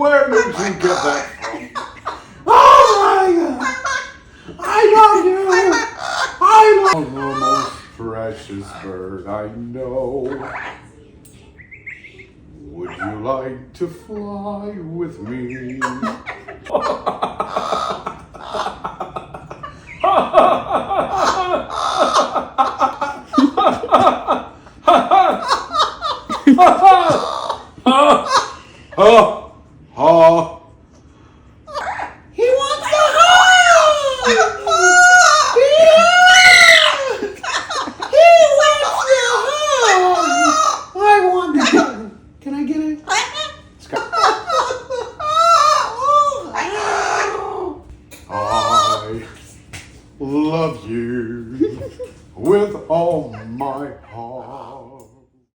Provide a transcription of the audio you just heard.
Where did you get that from? Oh my God! I love you! I love the most precious bird I know. Would you like to fly with me? He wants to hug! He wants to hug! I want to hug. Can I get it? Scott. I love you with all my heart.